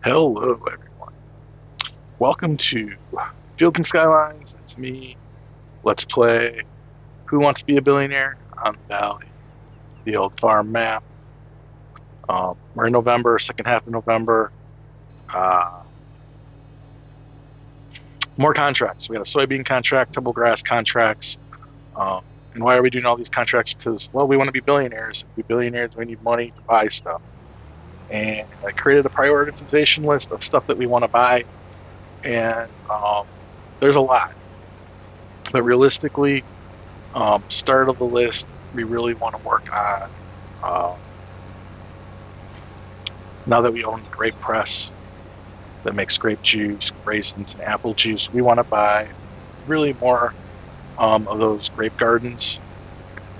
Hello, everyone. Welcome to Fields and Skylines. It's me. Let's play Who Wants to Be a Billionaire on the Valley, the old farm map. We're in November, second half of November. Uh, more contracts. We got a soybean contract, tumble grass contracts. Um, and why are we doing all these contracts? Because, well, we want to be billionaires. To be billionaires, we need money to buy stuff. And I created a prioritization list of stuff that we want to buy. And there's a lot. But realistically, start of the list, we really want to work on, uh, now that we own the grape press that makes grape juice, raisins, and apple juice, we want to buy really more of those grape gardens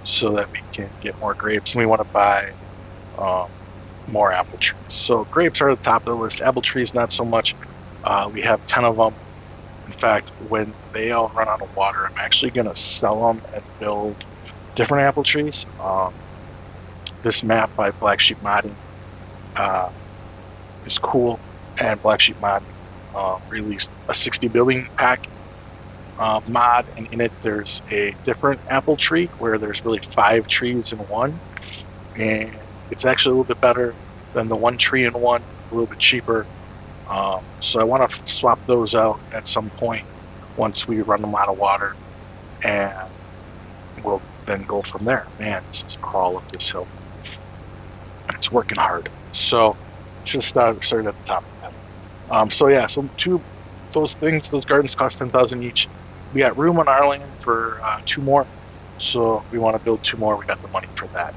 so that we can get more grapes. And we want to buy um, more apple trees. So grapes are at the top of the list. Apple trees, not so much. We have 10 of them. In fact, when they all run out of water, I'm actually going to sell them and build different apple trees. This map by Black Sheep Modding uh, is cool, and Black Sheep Modding released a 60 building pack mod, and in it there's a different apple tree where there's really 5 trees in one, and it's actually a little bit better than the 1 tree in one, a little bit cheaper. So I want to swap those out at some point once we run them out of water, and we'll then go from there. Man, this is a crawl up this hill. It's working hard. So just started at the top of that. So yeah, so those things, those gardens cost 10,000 each. We got room on our land for 2 more, so we want to build 2 more. We got the money for that.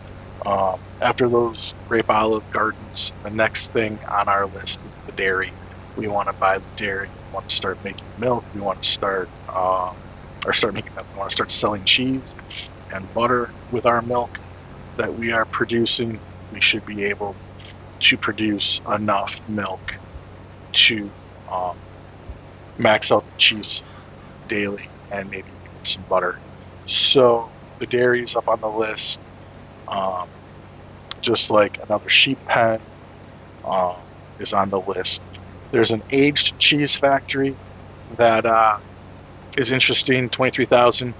After those grape olive gardens, the next thing on our list is the dairy. We want to buy the dairy. We want to start making milk. We want to start or start making milk. We want to start selling cheese and butter with our milk that we are producing. We should be able to produce enough milk to um, max out the cheese daily and maybe even some butter. So the dairy is up on the list, um, just like another sheep pen um, is on the list. There's an aged cheese factory that is interesting, 23,000.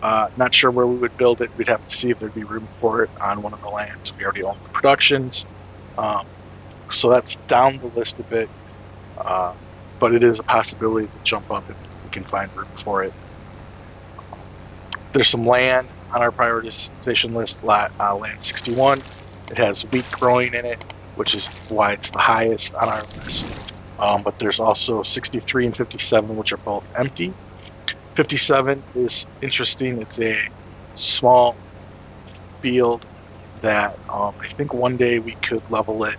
Not sure where we would build it. We'd have to see if there'd be room for it on one of the lands. We already own the productions. Um, so that's down the list a bit, uh, but it is a possibility to jump up if we can find room for it. There's some land on our prioritization list, land 61. It has wheat growing in it, which is why it's the highest on our list. But there's also 63 and 57, which are both empty. 57 is interesting. It's a small field that I think one day we could level it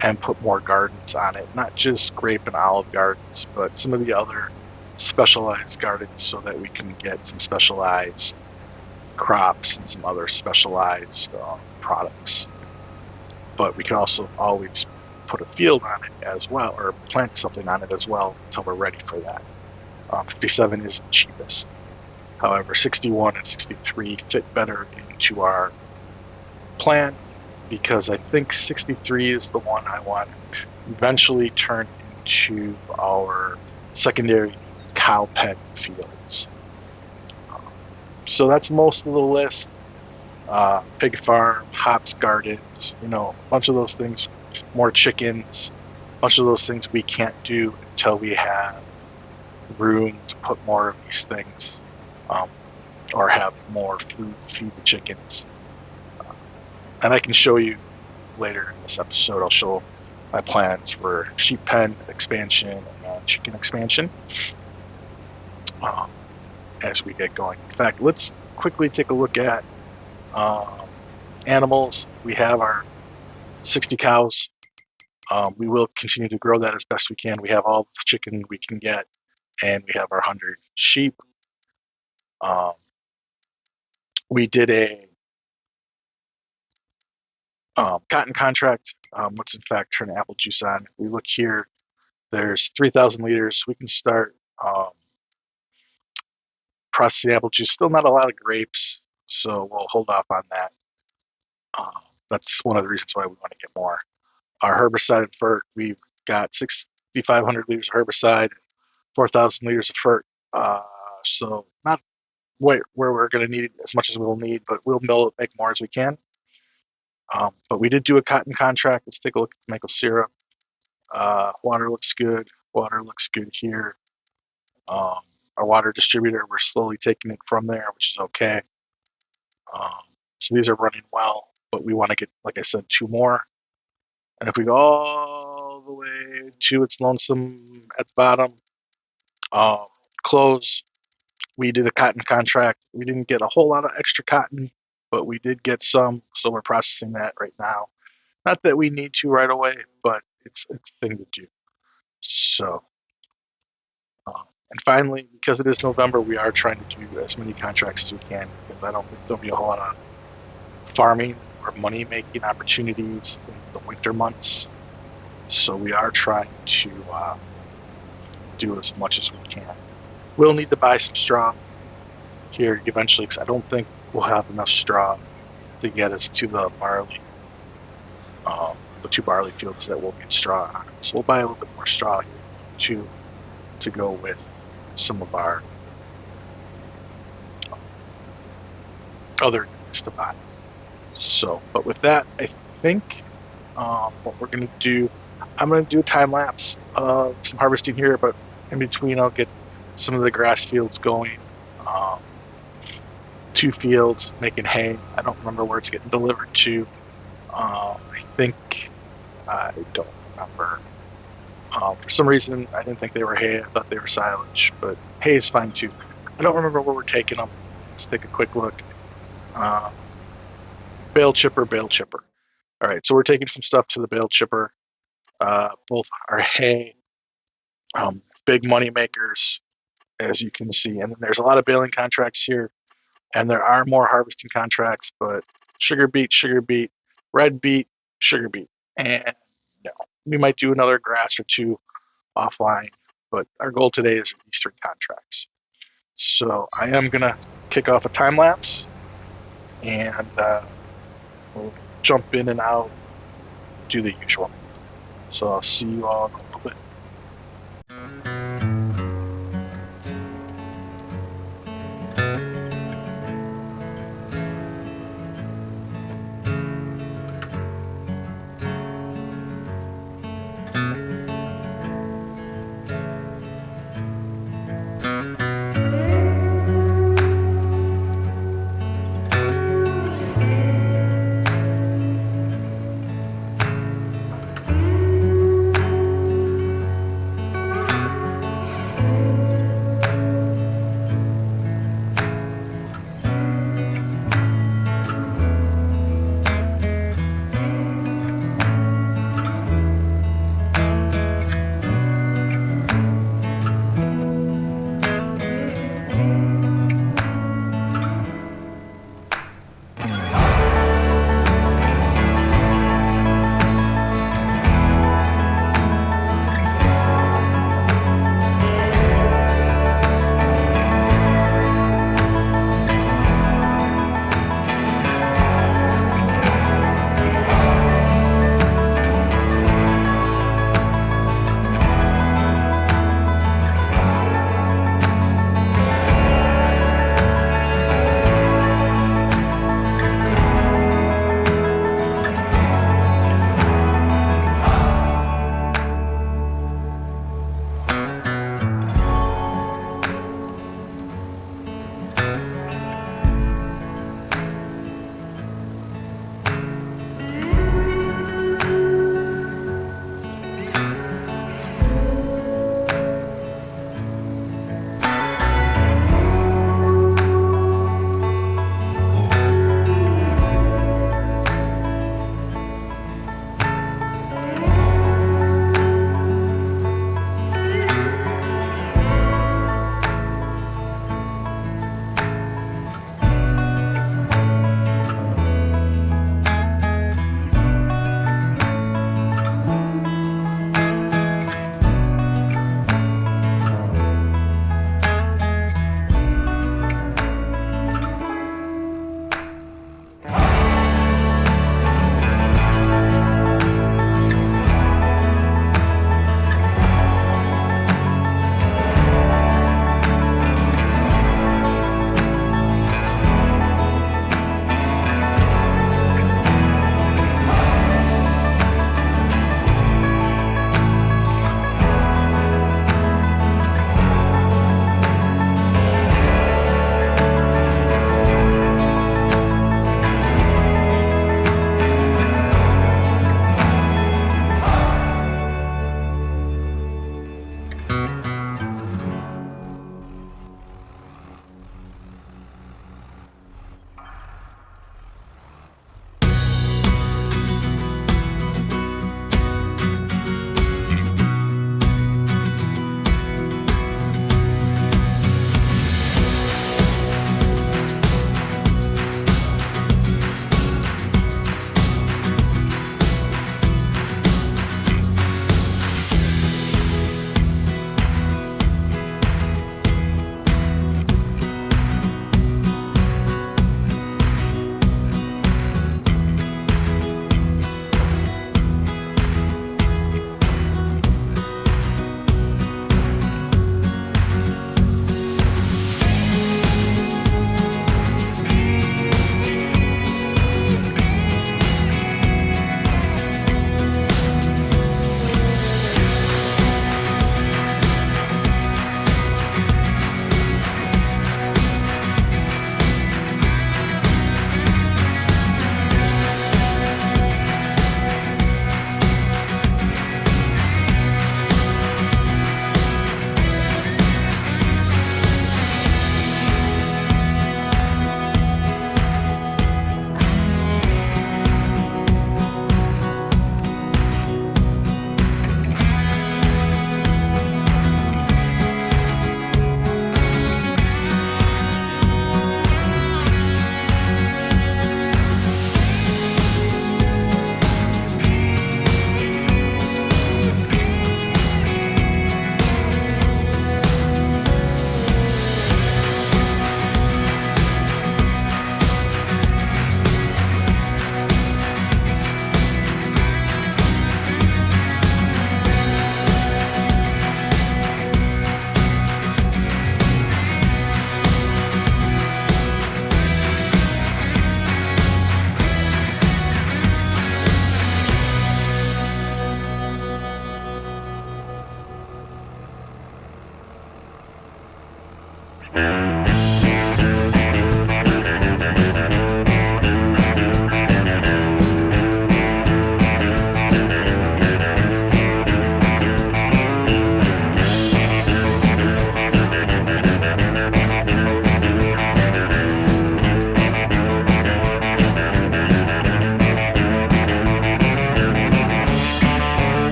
and put more gardens on it. Not just grape and olive gardens, but some of the other specialized gardens so that we can get some specialized crops and some other specialized products. But we can also always put a field on it as well, or plant something on it as well until we're ready for that. 57 is the cheapest. However, 61 and 63 fit better into our plan because I think 63 is the one I want to eventually turn into our secondary cow pen fields. So that's most of the list. Pig farm, hops gardens, a bunch of those things, more chickens, a bunch of those things we can't do until we have room to put more of these things, um, or have more food to feed the chickens. And I can show you later in this episode, I'll show my plans for sheep pen expansion and chicken expansion um, as we get going. In fact, let's quickly take a look at animals. We have our 60 cows. We will continue to grow that as best we can. We have all the chicken we can get, and we have our 100 sheep. Um, we did a cotton contract. Let's in fact turn apple juice on. If we look here, there's 3,000 liters. We can start processing apple juice. Still not a lot of grapes, so we'll hold off on that. That's one of the reasons why we want to get more. Our herbicide for we've got 6,500 liters of herbicide, 4,000 liters of fert. So not where we're going to need as much as we'll need, but we'll mill it, make more as we can. But we did do a cotton contract. Let's take a look at the maple syrup. Water looks good. Water looks good here. Our water distributor, we're slowly taking it from there, which is okay. So these are running well, but we want to get, like I said, 2 more. And if we go all the way to its lonesome at the bottom, close, we did a cotton contract. We didn't get a whole lot of extra cotton, but we did get some, so we're processing that right now. Not that we need to right away, but it's a thing to do. So, and finally, because it is November, we are trying to do as many contracts as we can, because I don't think there'll be a whole lot of farming or money-making opportunities in the winter months. So we are trying to do as much as we can. We'll need to buy some straw here eventually, because I don't think we'll have enough straw to get us to the barley, the 2 barley fields that will get straw on. So we'll buy a little bit more straw here too, to go with some of our other things to buy. So, but with that, I think what we're going to do, I'm going to do a time lapse of some harvesting here, but in between I'll get some of the grass fields going. 2 fields making hay. I don't remember where it's getting delivered to. I don't remember. For some reason, I didn't think they were hay. I thought they were silage, but hay is fine too. I don't remember where we're taking them. Let's take a quick look. Bale chipper. All right, so we're taking some stuff to the bale chipper. Both are hay, big money makers, as you can see. And then there's a lot of baling contracts here, and there are more harvesting contracts, but sugar beet, red beet, sugar beet. And we might do another grass or 2 offline, but our goal today is these 3 contracts. So I am going to kick off a time lapse, and we'll jump in and out, do the usual. So I'll see you all in a little bit.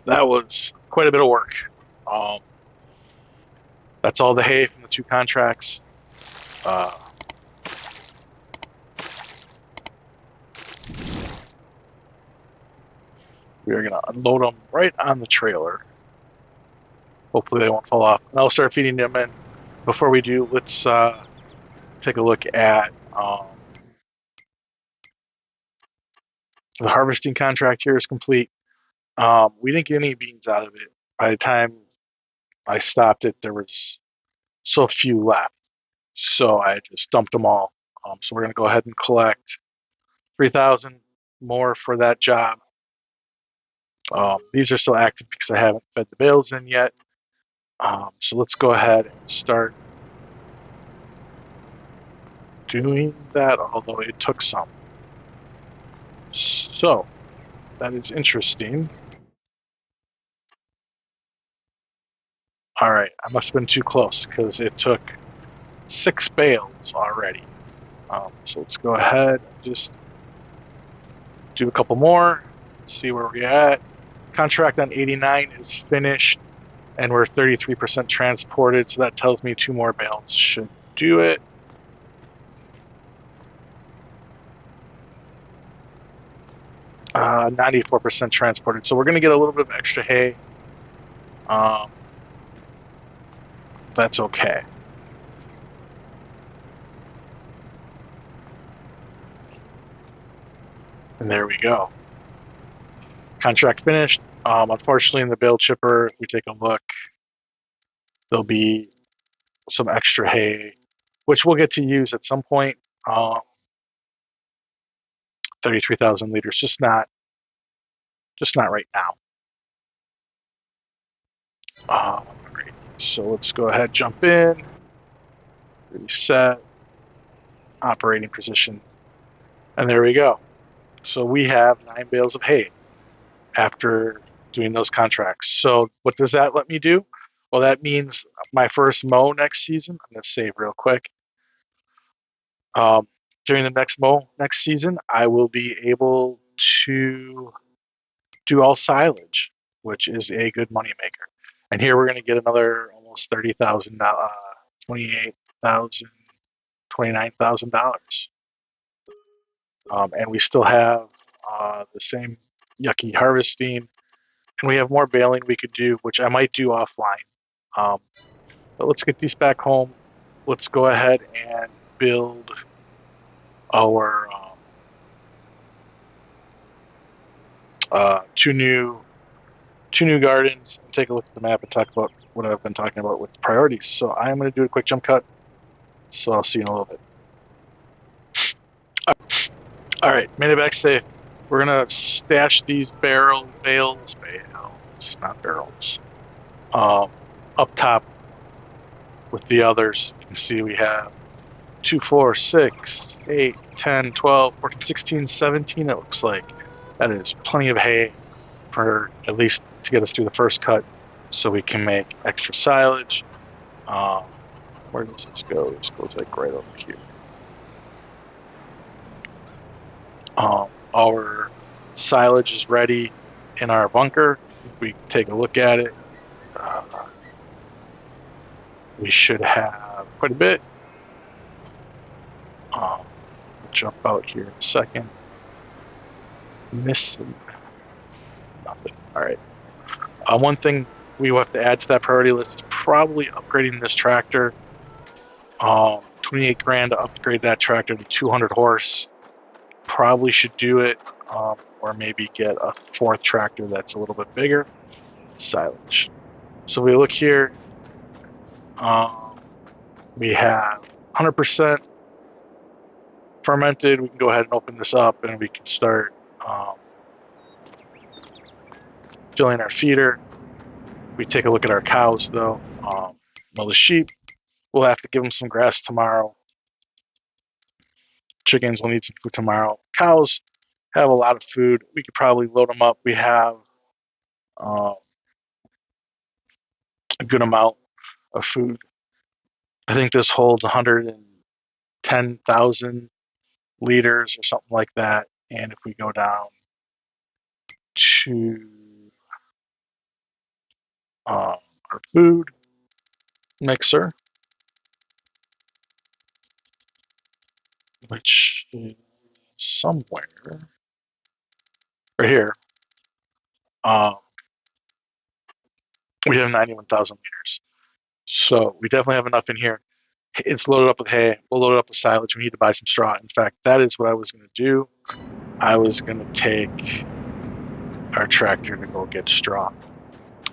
that was quite a bit of work. That's all the hay from the 2 contracts. We are going to unload them right on the trailer. Hopefully they won't fall off. And I'll start feeding them in. Before we do, let's take a look at the harvesting contract here is complete. We didn't get any beans out of it. By the time I stopped it, there was so few left. So I just dumped them all. So we're going to go ahead and collect 3,000 more for that job. These are still active because I haven't fed the bales in yet. So let's go ahead and start doing that, although it took some. So that is interesting. All right, I must have been too close because it took 6 bales already. So let's go ahead and just do a couple more, see where we're at. Contract on 89 is finished, and we're 33% transported, so that tells me 2 more bales should do it. Uh, 94% transported, so we're going to get a little bit of extra hay. That's okay. And there we go. Contract finished. Unfortunately, in the bale chipper, if we take a look, there'll be some extra hay, which we'll get to use at some point. 33,000 liters, just not right now. Great. So let's go ahead, jump in, reset, operating position, and there we go. So we have 9 bales of hay after doing those contracts. So what does that let me do? Well, that means my first mow next season. I'm going to save real quick. During the next mow next season, I will be able to do all silage, which is a good moneymaker. And here we're going to get another almost $30,000, $28,000, $29,000. And we still have the same yucky harvesting, and we have more baling we could do, which I might do offline. But let's get these back home. Let's go ahead and build our 2 new gardens and take a look at the map and talk about what I've been talking about with priorities. So I'm going to do a quick jump cut. So I'll see you in a little bit. All right, made it back safe. We're going to stash these bales, not barrels, up top with the others. You can see we have 2, 4, 6, 8, 10, 12, 14, 16, 17, it looks like. That is plenty of hay for at least to get us through the first cut so we can make extra silage. Where does this go? This goes like right over here. Our silage is ready in our bunker. If we take a look at it, we should have quite a bit. We'll jump out here in a second. Missing nothing. All right. One thing we will have to add to that priority list is probably upgrading this tractor. 28 grand to upgrade that tractor to 200 horse. Probably should do it, or maybe get a 4th tractor that's a little bit bigger. Silage. So we look here. We have 100% fermented. We can go ahead and open this up, and we can start filling our feeder. We take a look at our cows, though. The sheep, we'll have to give them some grass tomorrow. Chickens will need some food tomorrow. Cows have a lot of food. We could probably load them up. We have a good amount of food. I think this holds 110,000 liters or something like that. And if we go down to our food mixer, which is somewhere right here. We have 91,000 liters. So we definitely have enough in here. It's loaded up with hay. We'll load it up with silage. We need to buy some straw. In fact, that is what I was going to do. I was going to take our tractor to go get straw.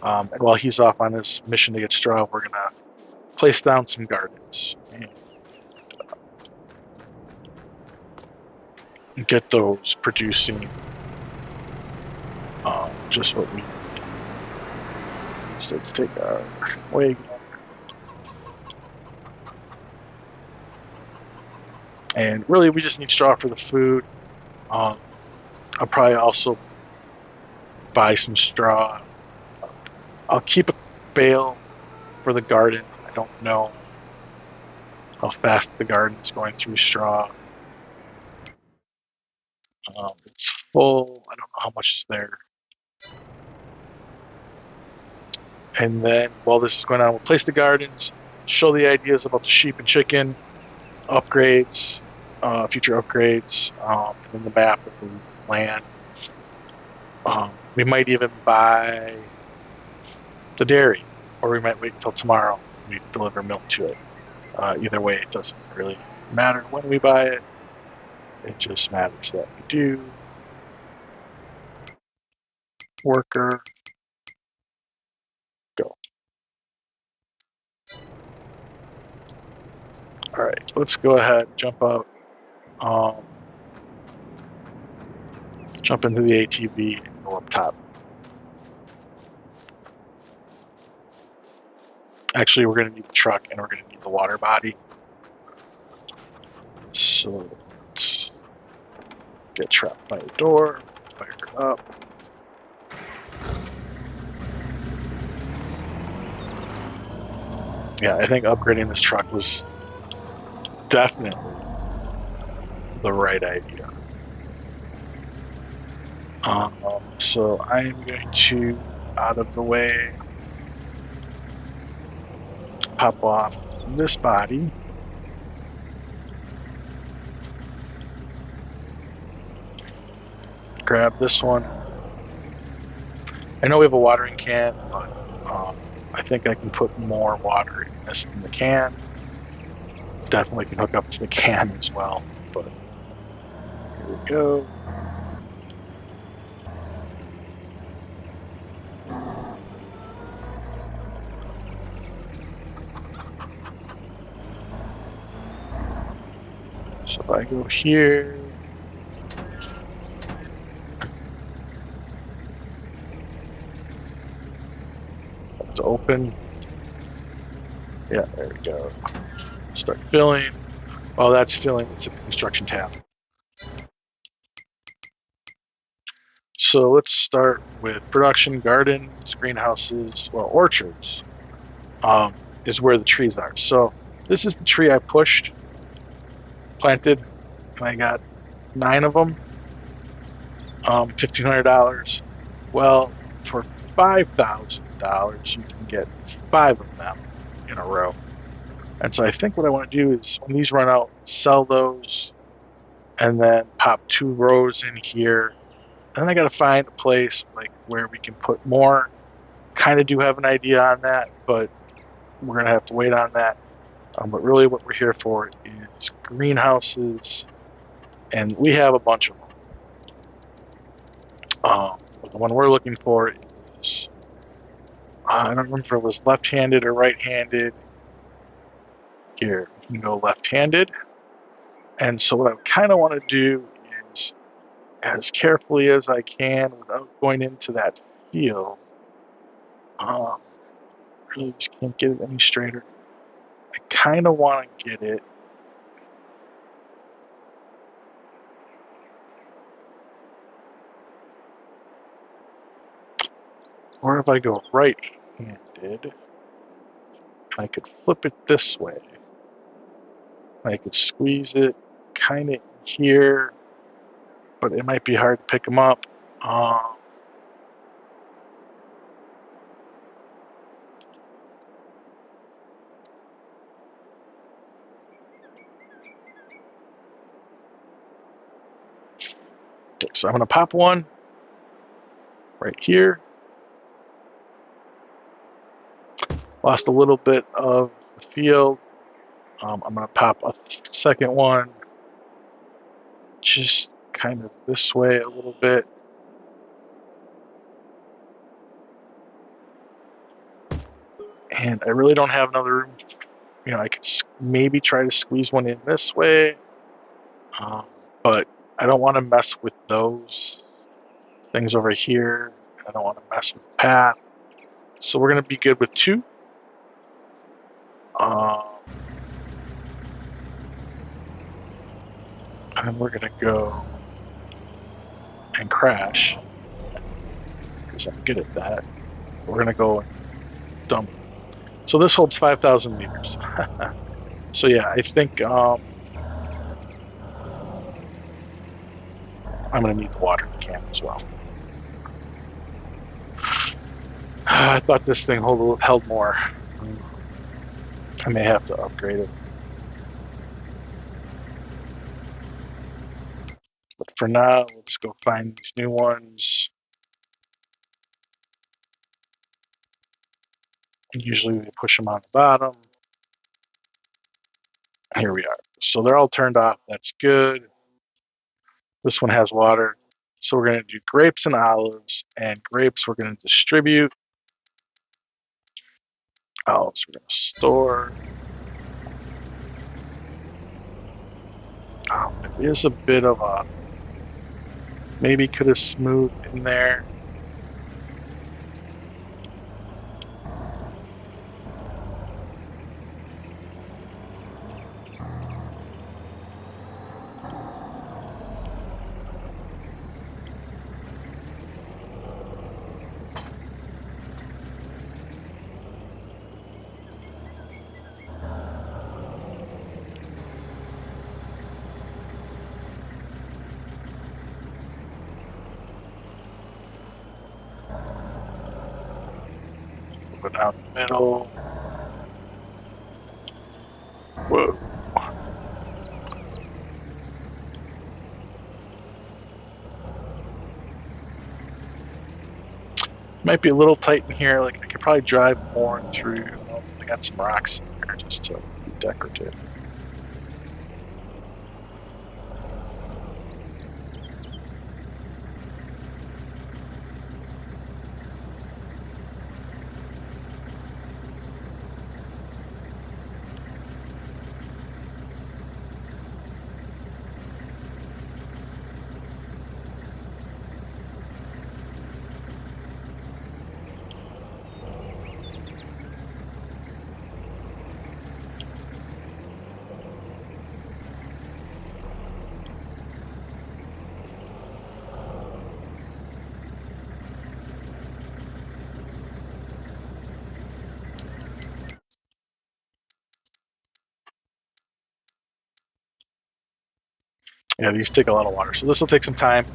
And while he's off on his mission to get straw, we're going to place down some gardens and get those producing just what we need. So let's take our wagon. And really, we just need straw for the food. I'll probably also buy some straw. I'll keep a bale for the garden. I don't know how fast the garden is going through straw. It's full. I don't know how much is there. And then while this is going on, we'll place the gardens, show the ideas about the sheep and chicken, upgrades, future upgrades, and then the map of the land. We might even buy the dairy, or we might wait until tomorrow and we deliver milk to it. Either way, it doesn't really matter when we buy it. It just matters that we do. Worker, go. All right, let's go ahead, jump out, jump into the ATV and go up top. Actually, we're going to need the truck and we're going to need the water body. So let's get trapped by the door, fire it up. Yeah, I think upgrading this truck was definitely the right idea. So I'm going to, out of the way, pop off this body. Grab this one. I know we have a watering can, but I think I can put more water in this than the can. Definitely can hook up to the can as well, but here we go. So if I go here, to open. Yeah, there we go. Start filling. While that's filling, let's hit the construction tab. So let's start with production, gardens, greenhouses, well, orchards is where the trees are. So this is the tree I pushed, planted, and I got 9 of them, $1,500. Well, for $5,000, you can get 5 of them in a row. And so I think what I want to do is when these run out, sell those and then pop 2 rows in here. And then I got to find a place like where we can put more. Kind of do have an idea on that, but we're going to have to wait on that. But really what we're here for is greenhouses, and we have a bunch of them. But the one we're looking for is, I don't remember if it was left-handed or right-handed. Here, we can go left-handed. And so what I kind of want to do is, as carefully as I can without going into that field, really just can't get it any straighter. I kind of want to get it or if I go right-handed, I could flip it this way. I could squeeze it kind of here, but it might be hard to pick them up. So I'm going to pop one right here. Lost a little bit of the field. I'm going to pop a second one just kind of this way a little bit. And I really don't have another room. I could maybe try to squeeze one in this way. But I don't want to mess with those things over here. I don't want to mess with the path. So we're going to be good with 2. And we're going to go and crash, because I'm good at that. We're going to go and dump. So this holds 5,000 liters. So yeah, I think I'm going to need the watering can as well. I thought this thing held more. I may have to upgrade it. But for now, let's go find these new ones. And usually they push them on the bottom. Here we are. So they're all turned off. That's good. This one has water. So we're going to do grapes and olives. And grapes we're going to distribute. Olives we're going to store. It is a bit of a... Maybe could have smoothed in there. Go down the middle. Whoa. Might be a little tight in here. Like I could probably drive more through. I got some rocks in there just to be decorative. Yeah, these take a lot of water, so this will take some time.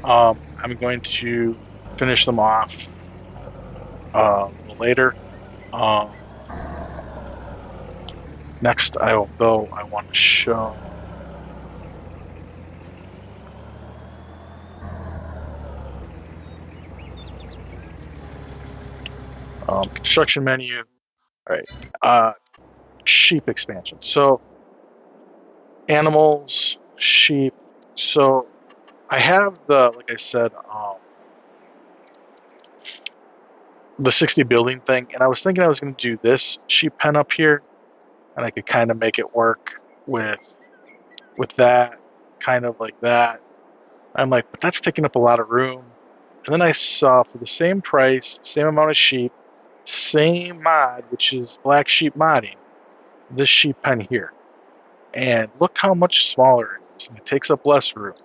I'm going to finish them off a little later. Next, I want to show construction menu. All right, sheep expansion. So animals, sheep. So I have like I said, the 60 building thing, and I was thinking I was going to do this sheep pen up here, and I could kind of make it work with that, kind of like that. I'm like, but that's taking up a lot of room. And then I saw for the same price, same amount of sheep, same mod, which is black sheep modding, this sheep pen here. And look how much smaller it is, and it takes up less room.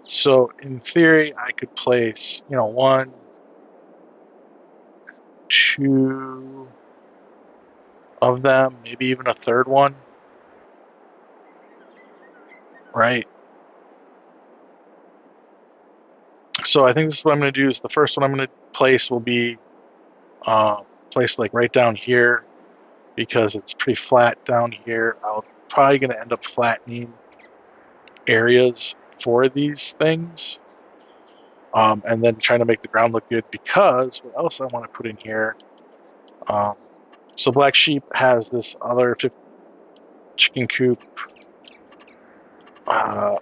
So in theory, I could place, 1, 2 of them, maybe even a third one, right? So I think this is what I'm going to do. Is the first one I'm going to place will be placed like right down here, because it's pretty flat down here. I'm probably going to end up flattening areas for these things. and then trying to make the ground look good, because what else I want to put in here. So Black Sheep has this other chicken coop,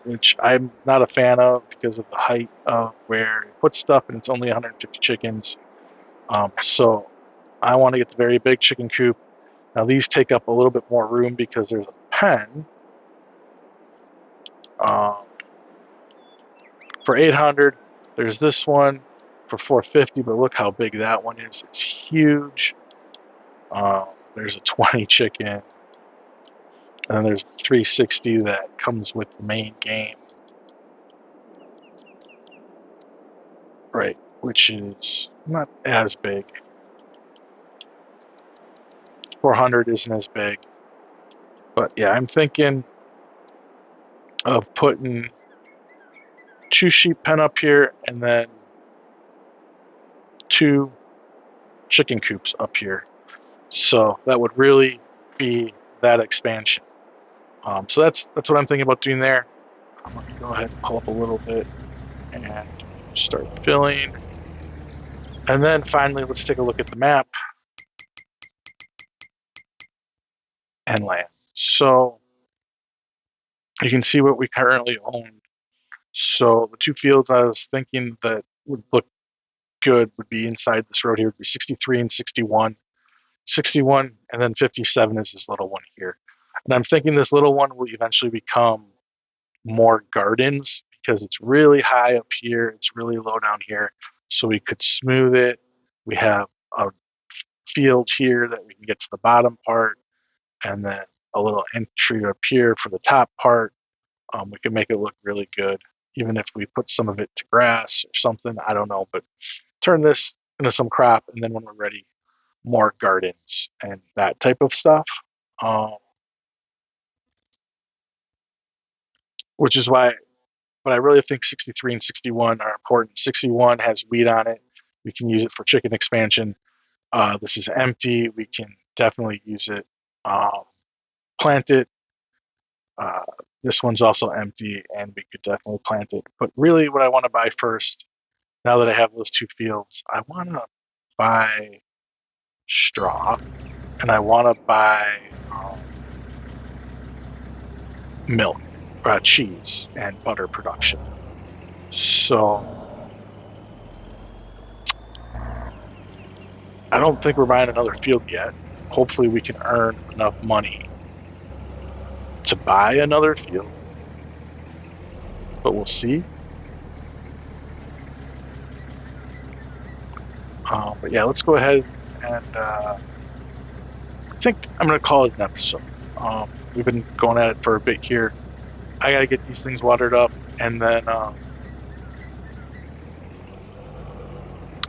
which I'm not a fan of because of the height of where it puts stuff, and it's only 150 chickens. So I want to get the very big chicken coop. Now these take up a little bit more room because there's a pen. For 800, there's this one for 450, but look how big that one is. It's huge. There's a 20 chicken, and then there's 360 that comes with the main game, right? Which is not as big. 400 isn't as big, but yeah, I'm thinking of putting 2 sheep pen up here and then 2 chicken coops up here. So that would really be that expansion. So that's what I'm thinking about doing there. I'm going to go ahead and pull up a little bit and start filling. And then finally, let's take a look at the map and land. So you can see what we currently own. So the 2 fields I was thinking that would look good would be inside this road here, would be 63 and 61. 61, and then 57 is this little one here. And I'm thinking this little one will eventually become more gardens because it's really high up here, it's really low down here. So we could smooth it. We have a field here that we can get to the bottom part, and then a little entry up here for the top part. We can make it look really good, even if we put some of it to grass or something. I don't know, but turn this into some crop, and then when we're ready, more gardens and that type of stuff. Which is why, but I really think 63 and 61 are important. 61 has wheat on it. We can use it for chicken expansion. This is empty. We can definitely use it. Plant it. Uh, this one's also empty, and we could definitely plant it. But really, what I want to buy first, now that I have those 2 fields, I want to buy straw, and I want to buy milk, cheese, and butter production. So I don't think we're buying another field yet. Hopefully we can earn enough money to buy another field, but we'll see. But yeah, let's go ahead and I think I'm going to call it an episode. We've been going at it for a bit here. I got to get these things watered up, and then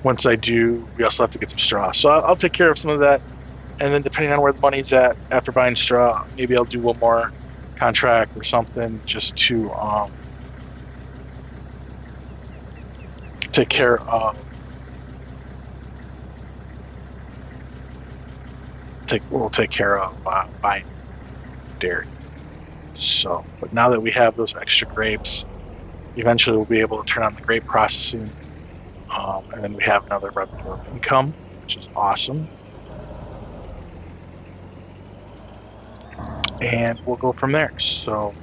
once I do, we also have to get some straw. So I'll take care of some of that, and then depending on where the money's at after buying straw, maybe I'll do one more contract or something just to take care of buying dairy. So, but now that we have those extra grapes, eventually we'll be able to turn on the grape processing, and then we have another revenue of income, which is awesome. And we'll go from there. So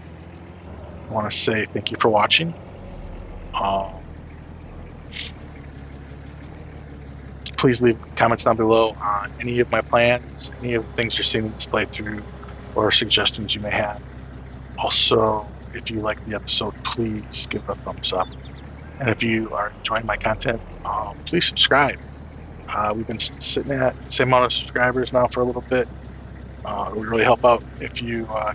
I want to say thank you for watching. Please leave comments down below on any of my plans, any of the things you're seeing in this playthrough, or suggestions you may have. Also, if you like the episode, please give it a thumbs up. And if you are enjoying my content, please subscribe. We've been sitting at the same amount of subscribers now for a little bit. It would really help out if you are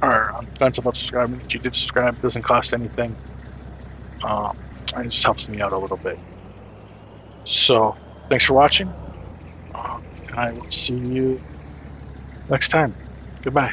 on the fence about subscribing. If you did subscribe, it doesn't cost anything. And it just helps me out a little bit. So, thanks for watching. And I will see you next time. Goodbye.